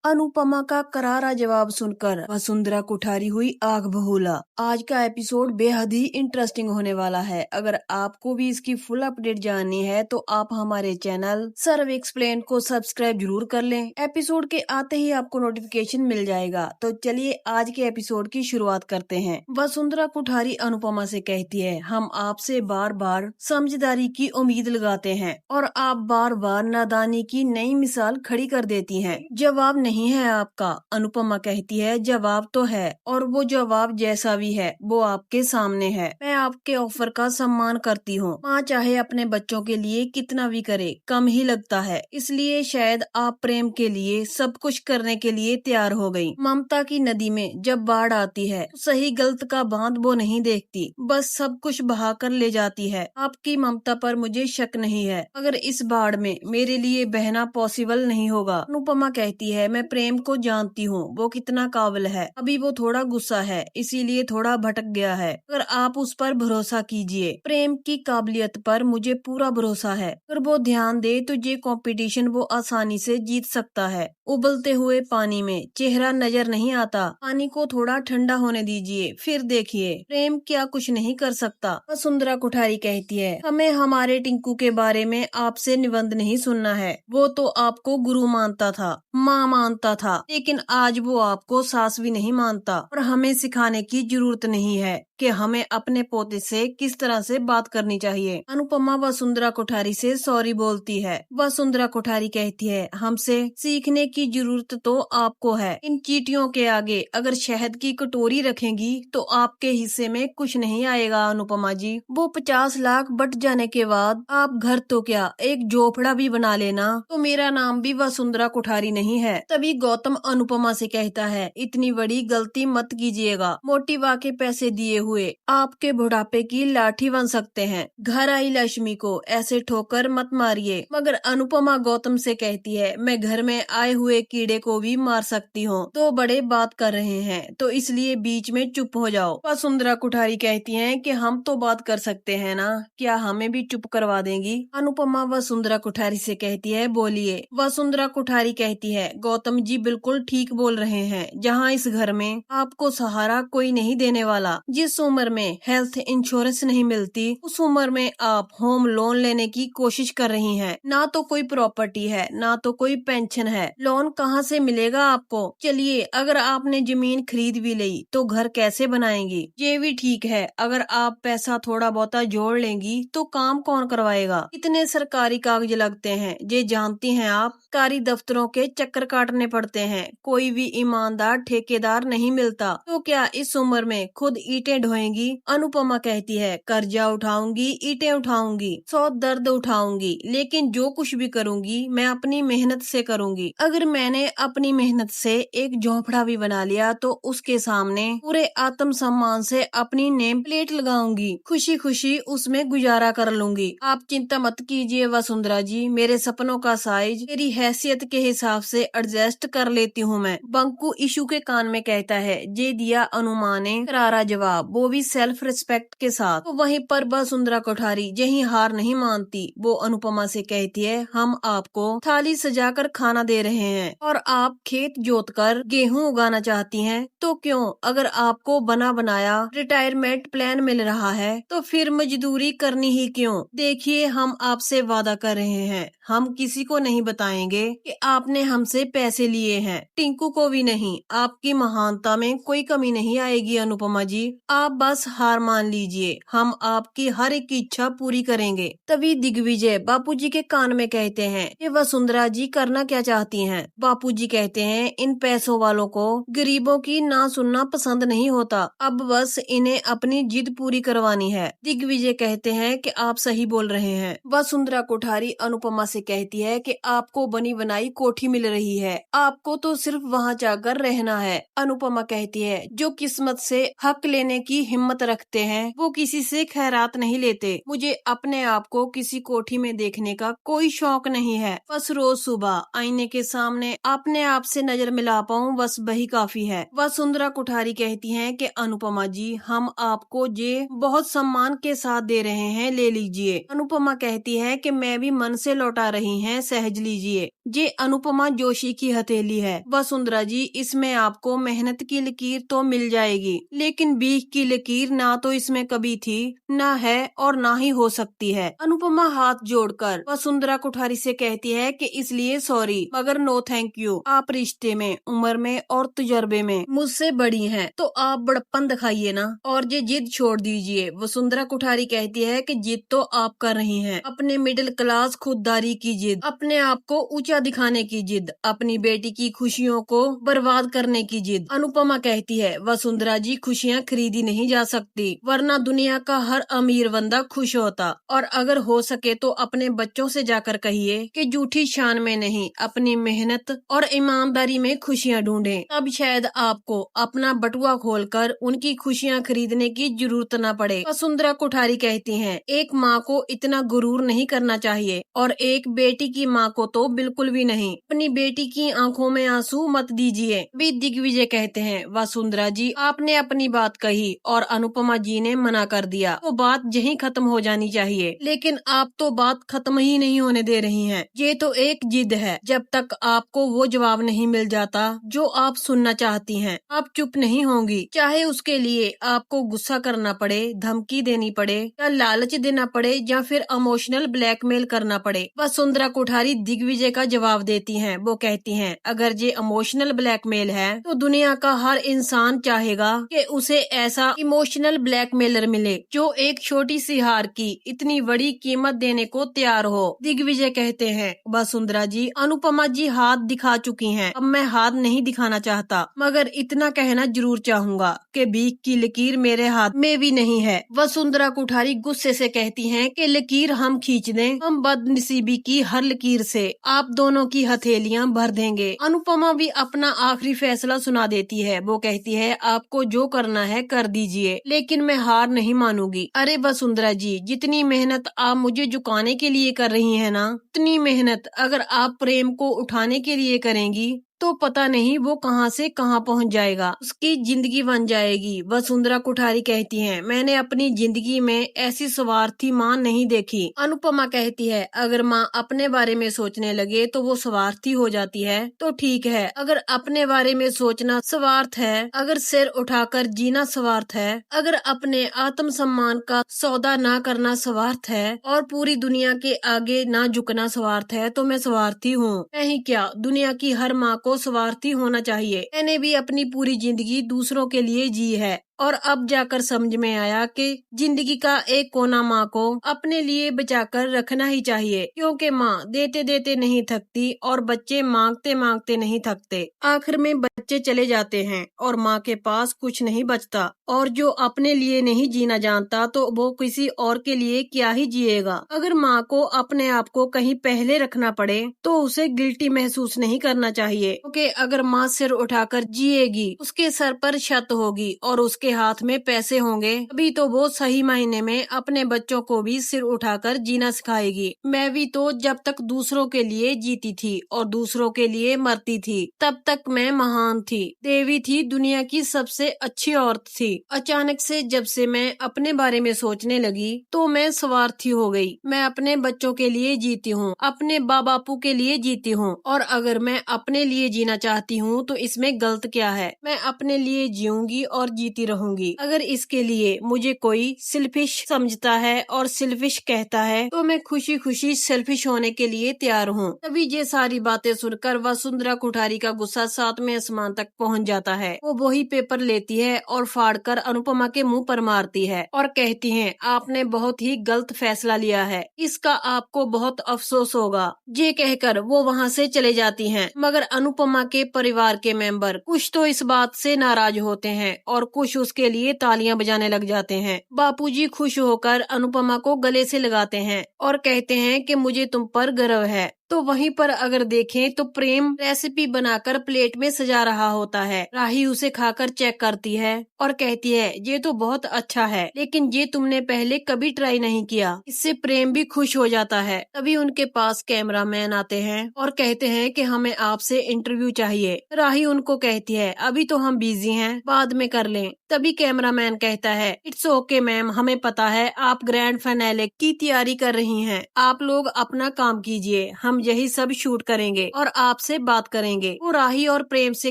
अनुपमा का करारा जवाब सुनकर वसुंधरा कुठारी हुई आग बबूला। आज का एपिसोड बेहद ही इंटरेस्टिंग होने वाला है। अगर आपको भी इसकी फुल अपडेट जाननी है तो आप हमारे चैनल सर्व एक्सप्लेन को सब्सक्राइब जरूर कर लें। एपिसोड के आते ही आपको नोटिफिकेशन मिल जाएगा। तो चलिए आज के एपिसोड की शुरुआत करते हैं। वसुंधरा कुठारी अनुपमा से कहती है, हम आपसे बार बार समझदारी की उम्मीद लगाते हैं और आप बार बार नादानी की नई मिसाल खड़ी कर देती हैं। जवाब नहीं है आपका। अनुपमा कहती है, जवाब तो है और वो जवाब जैसा भी है वो आपके सामने है। मैं आपके ऑफर का सम्मान करती हूँ। माँ चाहे अपने बच्चों के लिए कितना भी करे कम ही लगता है, इसलिए शायद आप प्रेम के लिए सब कुछ करने के लिए तैयार हो गई। ममता की नदी में जब बाढ़ आती है तो सही गलत का बांध वो नहीं देखती, बस सब कुछ बहा कर ले जाती है। आपकी ममता पर मुझे शक नहीं है, अगर इस बाढ़ में मेरे लिए बहना पॉसिबल नहीं होगा। अनुपमा कहती है, मैं प्रेम को जानती हूँ, वो कितना काबिल है। अभी वो थोड़ा गुस्सा है इसीलिए थोड़ा भटक गया है, अगर आप उस पर भरोसा कीजिए। प्रेम की काबिलियत पर मुझे पूरा भरोसा है, अगर वो ध्यान दे तो ये कंपटीशन वो आसानी से जीत सकता है। उबलते हुए पानी में चेहरा नजर नहीं आता, पानी को थोड़ा ठंडा होने दीजिए फिर देखिए, प्रेम क्या कुछ नहीं कर सकता। वसुंधरा कुठारी कहती है, हमें हमारे टिंकू के बारे में आपसे निबंध नहीं सुनना है। वो तो आपको गुरु मानता था, माँ मानता था, लेकिन आज वो आपको सास भी नहीं मानता और हमें सिखाने की जरूरत नहीं है कि हमें अपने पोते से किस तरह से बात करनी चाहिए। अनुपमा वसुंधरा कुठारी से सॉरी बोलती है। वसुंधरा कुठारी कहती है, हमसे सीखने की जरूरत तो आपको है। इन चींटियों के आगे अगर शहद की कटोरी रखेंगी तो आपके हिस्से में कुछ नहीं आएगा। अनुपमा जी, वो 50 लाख बट जाने के बाद आप घर तो क्या एक झोपड़ा भी बना लेना तो मेरा नाम भी वसुंधरा कुठारी नहीं है। तभी गौतम अनुपमा से कहता है, इतनी बड़ी गलती मत कीजिएगा, मोटिवा के पैसे दिए हुए आपके बुढ़ापे की लाठी बन सकते हैं। घर आई लक्ष्मी को ऐसे ठोकर मत मारिए। मगर अनुपमा गौतम से कहती है, मैं घर में आए हुए कीड़े को भी मार सकती हूँ। तो बड़े बात कर रहे हैं तो इसलिए बीच में चुप हो जाओ। वसुंधरा कुठारी कहती है कि हम तो बात कर सकते हैं ना, क्या हमें भी चुप करवा देंगी। अनुपमा वसुंधरा कुठारी से कहती है, बोलिए। वसुंधरा कुठारी कहती है, गौतम जी बिल्कुल ठीक बोल रहे हैं। जहाँ इस घर में आपको सहारा कोई नहीं देने वाला, जिस उम्र में हेल्थ इंश्योरेंस नहीं मिलती उस उम्र में आप होम लोन लेने की कोशिश कर रही हैं। ना तो कोई प्रॉपर्टी है ना तो कोई पेंशन है, लोन कहाँ से मिलेगा आपको। चलिए, अगर आपने जमीन खरीद भी ली तो घर कैसे बनाएंगी। ये भी ठीक है, अगर आप पैसा थोड़ा बहुता जोड़ लेंगी तो काम कौन करवाएगा। कितने सरकारी कागज लगते हैं ये जानती हैं आप। सरकारी दफ्तरों के चक्कर काटने पड़ते हैं, कोई भी ईमानदार ठेकेदार नहीं मिलता। तो क्या इस उम्र में खुद ईंटें ढोएंगी। अनुपमा कहती है, कर्जा उठाऊंगी, ईंटें उठाऊंगी, 100 दर्द उठाऊंगी, लेकिन जो कुछ भी करूंगी मैं अपनी मेहनत से करूंगी। अगर मैंने अपनी मेहनत से एक झोंपड़ा भी बना लिया तो उसके सामने पूरे आत्म सम्मान से अपनी नेम प्लेट लगाऊंगी, खुशी खुशी उसमें गुजारा कर लूंगी। आप चिंता मत कीजिए वसुंधरा जी, मेरे सपनों का साइज मेरी हैसियत के हिसाब से एडजस्ट कर लेती हूँ मैं। बंकू इशू के कान में कहता है, जे दिया अनुमा ने करारा जवाब, वो भी सेल्फ रिस्पेक्ट के साथ। तो वहीं पर वसुंधरा कुठारी यही हार नहीं मानती, वो अनुपमा से कहती है, हम आपको थाली सजाकर खाना दे रहे हैं और आप खेत जोतकर गेहूं उगाना चाहती हैं तो क्यों। अगर आपको बना बनाया रिटायरमेंट प्लान मिल रहा है तो फिर मजदूरी करनी ही क्यों। देखिए, हम आपसे वादा कर रहे हैं, हम किसी को नहीं बताएंगे कि आपने हमसे पैसे लिए हैं, टिंकू को भी नहीं। आपकी महानता में कोई कमी नहीं आएगी अनुपमा जी, आप बस हार मान लीजिए, हम आपकी हर एक इच्छा पूरी करेंगे। तभी दिग्विजय बापूजी के कान में कहते हैं, ये वसुंधरा जी करना क्या चाहती हैं। बापूजी कहते हैं, इन पैसों वालों को गरीबों की ना सुनना पसंद नहीं होता, अब बस इन्हें अपनी जिद पूरी करवानी है। दिग्विजय कहते हैं कि आप सही बोल रहे हैं। वसुंधरा कुठारी अनुपमा से कहती है कि आपको बनी बनाई कोठी मिल रही है, आपको तो सिर्फ वहाँ जाकर रहना है। अनुपमा कहती है, जो किस्मत से हक लेने की हिम्मत रखते हैं वो किसी से खैरात नहीं लेते। मुझे अपने आप को किसी कोठी में देखने का कोई शौक नहीं है, बस रोज सुबह आईने के सामने अपने आप से नजर मिला पाऊँ, बस वही काफी है। वसुंधरा कुठारी कहती हैं कि अनुपमा जी, हम आपको ये बहुत सम्मान के साथ दे रहे हैं, ले लीजिए। अनुपमा कहती है कि मैं भी मन से लौटा रही हैं, सहज लीजिए। ये अनुपमा जोशी की हथेली है वसुंधरा जी, इसमें आपको मेहनत की लकीर तो मिल जाएगी, लेकिन बीख की लकीर ना तो इसमें कभी थी, ना है और ना ही हो सकती है। अनुपमा हाथ जोड़कर वसुंधरा कुठारी से कहती है कि इसलिए सॉरी मगर नो थैंक यू। आप रिश्ते में, उम्र में और तजुर्बे में मुझसे बड़ी हैं, तो आप बड़प्पन दिखाइए ना और ये जिद छोड़ दीजिए। वसुंधरा कुठारी कहती है कि जिद तो आप कर रही हैं, अपने मिडिल क्लास खुददारी की जिद, अपने आप को ऊंचा दिखाने की जिद, अपनी बेटी की खुशियों को बर्बाद करने की जिद। अनुपमा कहती है वसुंधरा जी, खुशियाँ खरीदी नहीं जा सकती, वरना दुनिया का हर अमीर बंदा खुश होता। और अगर हो सके तो अपने बच्चों से जाकर कहिए कि झूठी शान में नहीं, अपनी मेहनत और ईमानदारी में खुशियाँ ढूंढें, तब शायद आपको अपना बटुआ खोलकर उनकी खुशियाँ खरीदने की जरूरत न पड़े। वसुंधरा कुठारी कहती हैं, एक माँ को इतना गुरूर नहीं करना चाहिए और एक बेटी की माँ को तो बिल्कुल भी नहीं। अपनी बेटी की आंखों में आंसू मत दीजिए। भी दिग्विजय कहते हैं वसुंधरा जी, आपने अपनी बात कही और अनुपमा जी ने मना कर दिया तो बात यहीं खत्म हो जानी चाहिए, लेकिन आप तो बात खत्म ही नहीं होने दे रही हैं। ये तो एक जिद है, जब तक आपको वो जवाब नहीं मिल जाता जो आप सुनना चाहती हैं, आप चुप नहीं होंगी, चाहे उसके लिए आपको गुस्सा करना पड़े, धमकी देनी पड़े या लालच देना पड़े या फिर इमोशनल ब्लैकमेल करना पड़े। वसुंधरा कुठारी दिग्विजय का जवाब देती हैं। वो कहती हैं, अगर ये इमोशनल ब्लैकमेल है तो दुनिया का हर इंसान चाहेगा कि उसे ऐसा इमोशनल ब्लैकमेलर मिले जो एक छोटी सी हार की इतनी बड़ी कीमत देने को तैयार हो। दिग्विजय कहते हैं वसुंधरा जी, अनुपमा जी हाथ दिखा चुकी हैं, अब मैं हाथ नहीं दिखाना चाहता, मगर इतना कहना जरूर चाहूंगा कि बीख की लकीर मेरे हाथ में भी नहीं है। वसुंधरा कुठारी गुस्से से कहती हैं कि लकीर हम खींच दें, हम बदनसीबी की हर लकीर से आप दोनों की हथेलियां भर देंगे। अनुपमा भी अपना आखिरी फैसला सुना देती है। वो कहती है, आपको जो करना है कर दीजिए, लेकिन मैं हार नहीं मानूंगी। अरे वसुंधरा जी, जितनी मेहनत आप मुझे झुकाने के लिए कर रही हैं ना, उतनी मेहनत अगर आप प्रेम को उठाने के लिए करेंगी तो पता नहीं वो कहां से कहां पहुंच जाएगा, उसकी जिंदगी बन जाएगी। वसुंधरा कुठारी कहती हैं, मैंने अपनी जिंदगी में ऐसी स्वार्थी माँ नहीं देखी। अनुपमा कहती है, अगर माँ अपने बारे में सोचने लगे तो वो स्वार्थी हो जाती है तो ठीक है, अगर अपने बारे में सोचना स्वार्थ है, अगर सिर उठाकर जीना स्वार्थ है, अगर अपने आत्म सम्मान का सौदा ना करना स्वार्थ है और पूरी दुनिया के आगे ना झुकना स्वार्थ है, तो मैं स्वार्थी हूँ। नहीं क्या, दुनिया की हर माँ को स्वार्थी होना चाहिए। मैंने भी अपनी पूरी जिंदगी दूसरों के लिए जी है और अब जाकर समझ में आया कि जिंदगी का एक कोना माँ को अपने लिए बचाकर रखना ही चाहिए, क्योंकि माँ देते देते नहीं थकती और बच्चे मांगते मांगते नहीं थकते। आखिर में बच्चे चले जाते हैं और माँ के पास कुछ नहीं बचता, और जो अपने लिए नहीं जीना जानता तो वो किसी और के लिए क्या ही जिएगा। अगर माँ को अपने आप को कहीं पहले रखना पड़े तो उसे गिल्टी महसूस नहीं करना चाहिए, क्योंकि अगर माँ सिर उठाकर जिएगी, उसके सर पर छत होगी और उसके हाथ में पैसे होंगे, अभी तो वो सही मायने में अपने बच्चों को भी सिर उठाकर जीना सिखाएगी। मैं भी तो जब तक दूसरों के लिए जीती थी और दूसरों के लिए मरती थी, तब तक मैं महान थी, देवी थी, दुनिया की सबसे अच्छी औरत थी। अचानक से जब से मैं अपने बारे में सोचने लगी तो मैं स्वार्थी हो गई। मैं अपने बच्चों के लिए जीती हूँ, अपने बाप बापू के लिए जीती हूँ, और अगर मैं अपने लिए जीना चाहती हूँ तो इसमें गलत क्या है। मैं अपने लिए जीऊंगी और जीती रहूंगी। अगर इसके लिए मुझे कोई सेल्फिश समझता है और सेल्फिश कहता है तो मैं खुशी खुशी सेल्फिश होने के लिए तैयार हूँ। तभी ये सारी बातें सुनकर वसुंधरा कुठारी का गुस्सा सातवें आसमान तक पहुँच जाता है। वो वही पेपर लेती है और फाड़कर अनुपमा के मुंह पर मारती है और कहती है, आपने बहुत ही गलत फैसला लिया है, इसका आपको बहुत अफसोस होगा। ये कहकर वो वहाँ से चले जाती हैं, मगर अनुपमा के परिवार के मेंबर कुछ तो इस बात से नाराज होते हैं और कुछ उसके लिए तालियां बजाने लग जाते हैं। बापूजी खुश होकर अनुपमा को गले से लगाते हैं और कहते हैं कि मुझे तुम पर गर्व है, तो वहीं पर अगर देखें तो प्रेम रेसिपी बनाकर प्लेट में सजा रहा होता है। राही उसे खाकर चेक करती है और कहती है ये तो बहुत अच्छा है, लेकिन ये तुमने पहले कभी ट्राई नहीं किया। इससे प्रेम भी खुश हो जाता है। तभी उनके पास कैमरामैन आते हैं और कहते हैं कि हमें आपसे इंटरव्यू चाहिए। राही उनको कहती है अभी तो हम बिजी हैं, बाद में कर लें। तभी कैमरामैन कहता है इट्स ओके मैम, हमें पता है आप ग्रैंड फाइनले की तैयारी कर रही हैं। आप लोग अपना काम कीजिए, हम यही सब शूट करेंगे और आपसे बात करेंगे। वो राही और प्रेम से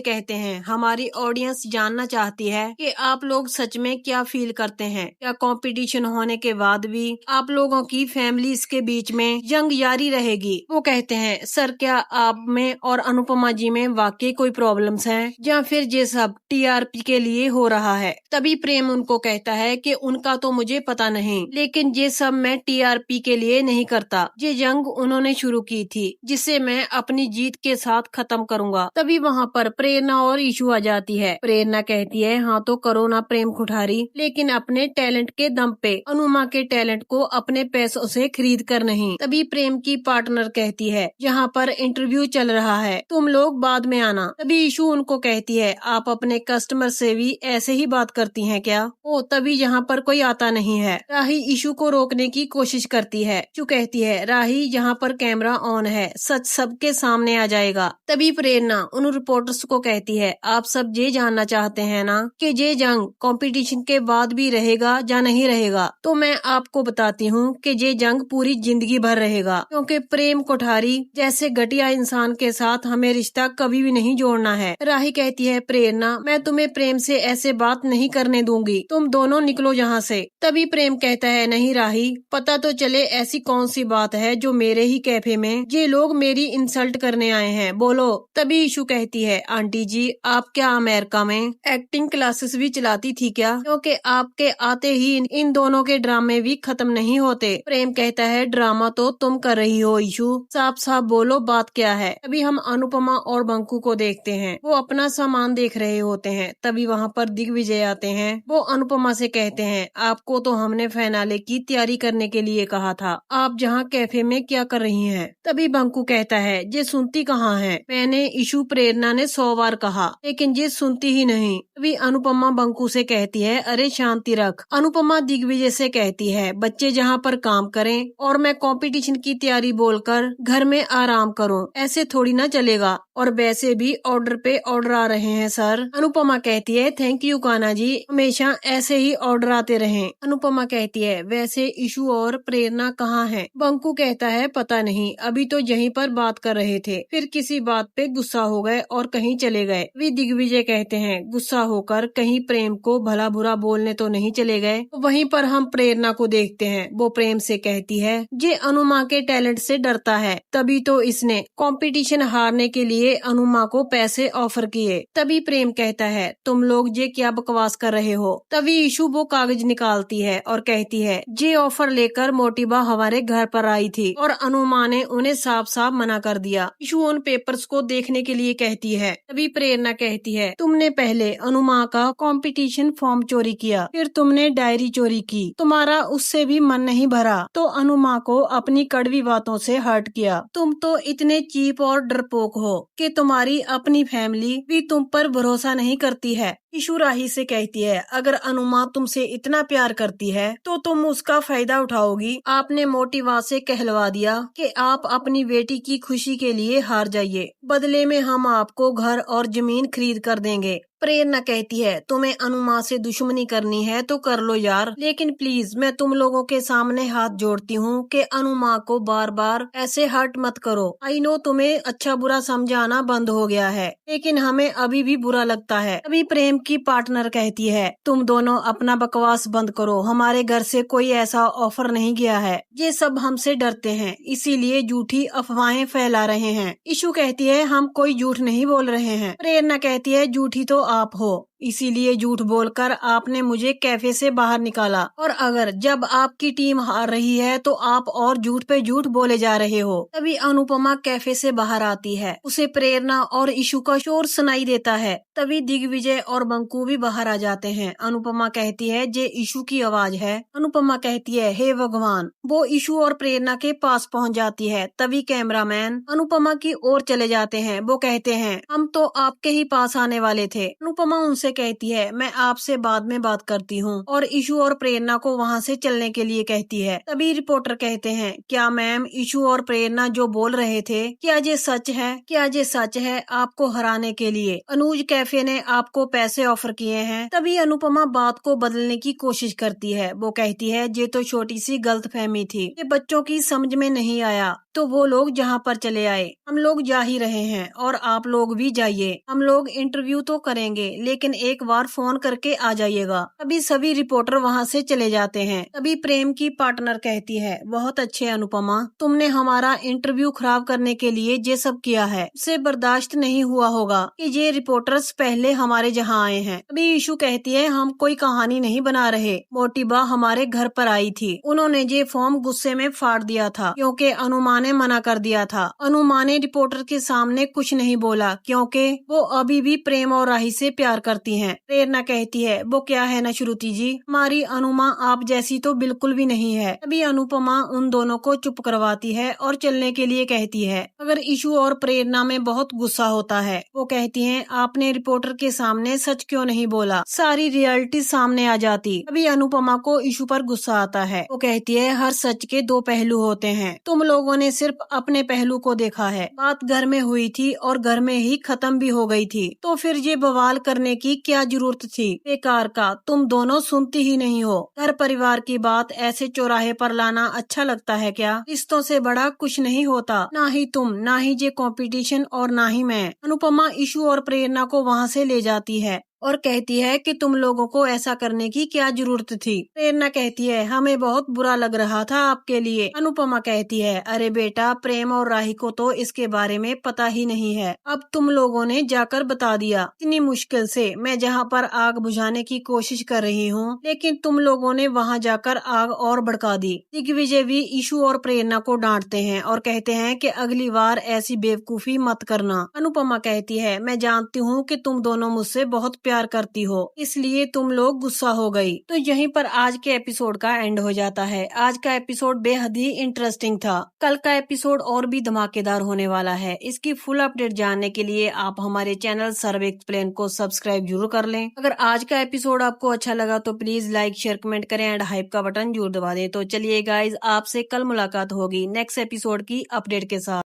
कहते हैं हमारी ऑडियंस जानना चाहती है कि आप लोग सच में क्या फील करते हैं। क्या कंपटीशन होने के बाद भी आप लोगों की फैमिलीज के बीच में जंग जारी रहेगी? वो कहते हैं सर क्या आप में और अनुपमा जी में वाकई कोई प्रॉब्लम्स हैं या फिर ये सब टीआरपी के लिए हो रहा है? तभी प्रेम उनको कहता है कि उनका तो मुझे पता नहीं, लेकिन ये सब मैं टीआरपी के लिए नहीं करता। ये जंग उन्होंने शुरू की थी जिसे मैं अपनी जीत के साथ खत्म करूंगा। तभी वहाँ पर प्रेरणा और ईशू आ जाती है। प्रेरणा कहती है हाँ तो करो ना प्रेम कुठारी, लेकिन अपने टैलेंट के दम पे, अनुमा के टैलेंट को अपने पैसों से खरीद कर नहीं। तभी प्रेम की पार्टनर कहती है यहाँ पर इंटरव्यू चल रहा है, तुम लोग बाद में आना। तभी ईशू उनको कहती है आप अपने कस्टमर से भी ऐसे ही बात करती हैं क्या? ओ तभी यहाँ पर कोई आता नहीं है। राही ईशू को रोकने की कोशिश करती है। ईशू कहती है राही यहाँ पर कैमरा ऑन है, सच सबके सामने आ जाएगा। तभी प्रेरणा उन रिपोर्टर्स को कहती है आप सब ये जानना चाहते हैं ना कि ये जंग कंपटीशन के बाद भी रहेगा या नहीं रहेगा? तो मैं आपको बताती हूँ कि ये जंग पूरी जिंदगी भर रहेगा, क्योंकि प्रेम कोठारी जैसे घटिया इंसान के साथ हमें रिश्ता कभी भी नहीं जोड़ना है। राही कहती है प्रेरणा मैं तुम्हें प्रेम से ऐसे बात नहीं करने दूंगी, तुम दोनों निकलो यहाँ से। तभी प्रेम कहता है नहीं राही, पता तो चले ऐसी कौन सी बात है जो मेरे ही कैफे में ये लोग मेरी इंसल्ट करने आए हैं, बोलो। तभी ईशू कहती है आंटी जी आप क्या अमेरिका में एक्टिंग क्लासेस भी चलाती थी क्या? क्योंकि आपके आते ही इन दोनों के ड्रामे भी खत्म नहीं होते। प्रेम कहता है ड्रामा तो तुम कर रही हो ईशू, साफ साफ बोलो बात क्या है। तभी हम अनुपमा और बंकू को देखते हैं, वो अपना सामान देख रहे होते हैं। तभी वहाँ पर दिग्विजय आते हैं। वो अनुपमा से कहते हैं आपको तो हमने फाइनाले की तैयारी करने के लिए कहा था, आप जहाँ कैफे में क्या कर रही हैं? तभी बंकू कहता है ये सुनती कहाँ है, मैंने ईशू प्रेरणा ने 100 बार कहा लेकिन ये सुनती ही नहीं। तभी अनुपमा बंकू से कहती है अरे शांति रख। अनुपमा दिग्विजय से कहती है बच्चे जहाँ पर काम करें और मैं कंपटीशन की तैयारी बोलकर घर में आराम करूं, ऐसे थोड़ी ना चलेगा। और वैसे भी ऑर्डर पे ऑर्डर आ रहे हैं सर। अनुपमा कहती है थैंक यू कान्हा जी, हमेशा ऐसे ही ऑर्डर आते रहें। अनुपमा कहती है वैसे ईशू और प्रेरणा कहाँ हैं? बंकू कहता है पता नहीं, अभी तो यहीं पर बात कर रहे थे, फिर किसी बात पे गुस्सा हो गए और कहीं चले गए। वे दिग्विजय कहते हैं गुस्सा होकर कहीं प्रेम को भला बुरा बोलने तो नहीं चले गए। वहीं पर हम प्रेरणा को देखते हैं, वो प्रेम से कहती है ये अनुमा के टैलेंट से डरता है, तभी तो इसने कंपटीशन हारने के लिए अनुमा को पैसे ऑफर किए। तभी प्रेम कहता है तुम लोग ये क्या बकवास कर रहे हो? तभी ईशू वो कागज निकालती है और कहती है ये ऑफर लेकर मोटिबा हमारे घर पर आई थी और अनुमा ने उन्हें साफ साफ मना कर दिया। ईशू उन पेपर्स को देखने के लिए कहती है। तभी प्रेरणा कहती है तुमने पहले अनुमा का कंपटीशन फॉर्म चोरी किया, फिर तुमने डायरी चोरी की, तुम्हारा उससे भी मन नहीं भरा तो अनुमा को अपनी कड़वी बातों से हर्ट किया। तुम तो इतने चीप और डरपोक हो कि तुम्हारी अपनी फैमिली भी तुम पर भरोसा नहीं करती है। ईशू राही से कहती है अगर अनुमा तुमसे इतना प्यार करती है तो तुम उसका फायदा उठाओगी। आपने मोटिवा से कहलवा दिया कि आप अपनी बेटी की खुशी के लिए हार जाइए, बदले में हम आपको घर और जमीन खरीद कर देंगे। प्रेरणा कहती है तुम्हें अनुमा से दुश्मनी करनी है तो कर लो यार, लेकिन प्लीज मैं तुम लोगों के सामने हाथ जोड़ती हूँ कि अनुमा को बार बार ऐसे हर्ट मत करो। आई नो तुम्हें अच्छा बुरा समझाना बंद हो गया है, लेकिन हमें अभी भी बुरा लगता है। अभी प्रेम की पार्टनर कहती है तुम दोनों अपना बकवास बंद करो, हमारे घर से कोई ऐसा ऑफर नहीं गया है, ये सब हमसे डरते हैं इसीलिए झूठी अफवाहें फैला रहे हैं। ईशू कहती है हम कोई झूठ नहीं बोल रहे हैं। प्रेरणा कहती है झूठी तो आप हो, इसीलिए झूठ बोलकर आपने मुझे कैफे से बाहर निकाला। और अगर जब आपकी टीम हार रही है तो आप और झूठ पे झूठ बोले जा रहे हो। तभी अनुपमा कैफे से बाहर आती है। उसे प्रेरणा और ईशु का शोर सुनाई देता है। तभी दिग्विजय और बंकू भी बाहर आ जाते हैं। अनुपमा कहती है ये ईशु की आवाज है। अनुपमा कहती है हे भगवान। वो ईशु और प्रेरणा के पास पहुंच जाती है। तभी कैमरामैन अनुपमा की ओर चले जाते हैं। वो कहते हैं हम तो आपके ही पास आने वाले थे। अनुपमा उनसे कहती है मैं आपसे बाद में बात करती हूँ, और ईशु और प्रेरणा को वहाँ से चलने के लिए कहती है। तभी रिपोर्टर कहते हैं क्या मैम ईशु और प्रेरणा जो बोल रहे थे क्या ये सच है? क्या ये सच है? आपको हराने के लिए अनुज कैफे ने आपको पैसे ऑफर किए हैं? तभी अनुपमा बात को बदलने की कोशिश करती है। वो कहती है ये तो छोटी सी गलतफहमी थी, ये बच्चों की समझ में नहीं आया तो वो लोग जहाँ पर चले आए हम लोग जा ही रहे हैं और आप लोग भी जाइए। हम लोग इंटरव्यू तो करेंगे लेकिन एक बार फोन करके आ जाइएगा। तभी सभी रिपोर्टर वहाँ से चले जाते हैं। तभी प्रेम की पार्टनर कहती है बहुत अच्छे अनुपमा, तुमने हमारा इंटरव्यू खराब करने के लिए ये सब किया है। उसे बर्दाश्त नहीं हुआ होगा कि ये रिपोर्टर्स पहले हमारे जहाँ आए हैं। तभी ईशु कहती है हम कोई कहानी नहीं बना रहे, मोटिबा हमारे घर पर आई थी, उन्होंने ये फॉर्म गुस्से में फाड़ दिया था क्योंकि अनुमा ने मना कर दिया था। अनुमा ने रिपोर्टर के सामने कुछ नहीं बोला क्योंकि वो अभी भी प्रेम और राही से प्यार करती हैं। प्रेरणा कहती है वो क्या है ना श्रुति जी, हमारी अनुमा आप जैसी तो बिल्कुल भी नहीं है। तभी अनुपमा उन दोनों को चुप करवाती है और चलने के लिए कहती है। अगर ईशु और प्रेरणा में बहुत गुस्सा होता है। वो कहती हैं आपने रिपोर्टर के सामने सच क्यों नहीं बोला, सारी रियलिटी सामने आ जाती। अभी अनुपमा को ईशु पर गुस्सा आता है। वो कहती है हर सच के दो पहलू होते हैं, तुम लोगों ने सिर्फ अपने पहलू को देखा है। बात घर में हुई थी और घर में ही खत्म भी हो गई थी, तो फिर ये बवाल करने की क्या जरूरत थी? बेकार का, तुम दोनों सुनती ही नहीं हो। घर परिवार की बात ऐसे चौराहे पर लाना अच्छा लगता है क्या? रिश्तों से बड़ा कुछ नहीं होता, ना ही तुम, ना ही ये कंपटीशन और ना ही मैं। अनुपमा ईशु और प्रेरणा को वहाँ से ले जाती है और कहती है कि तुम लोगों को ऐसा करने की क्या जरूरत थी। प्रेरणा कहती है हमें बहुत बुरा लग रहा था आपके लिए। अनुपमा कहती है अरे बेटा, प्रेम और राही को तो इसके बारे में पता ही नहीं है, अब तुम लोगों ने जाकर बता दिया। इतनी मुश्किल से मैं जहाँ पर आग बुझाने की कोशिश कर रही हूँ, लेकिन तुम लोगों ने वहाँ जाकर आग और भड़का दी। दिग्विजय भी ईशु और प्रेरणा को डांटते हैं और कहते हैं कि अगली बार ऐसी बेवकूफी मत करना। अनुपमा कहती है मैं जानती हूँ कि तुम दोनों मुझसे बहुत प्यार करती हो, इसलिए तुम लोग गुस्सा हो गई। तो यहीं पर आज के एपिसोड का एंड हो जाता है। आज का एपिसोड बेहद ही इंटरेस्टिंग था। कल का एपिसोड और भी धमाकेदार होने वाला है। इसकी फुल अपडेट जानने के लिए आप हमारे चैनल सर्वे एक्सप्लेन को सब्सक्राइब जरूर कर लें। अगर आज का एपिसोड आपको अच्छा लगा तो प्लीज लाइक शेयर कमेंट करें एंड हाइप का बटन जरूर दबा दें। तो चलिए गाइज, आपसे कल मुलाकात होगी नेक्स्ट एपिसोड की अपडेट के साथ।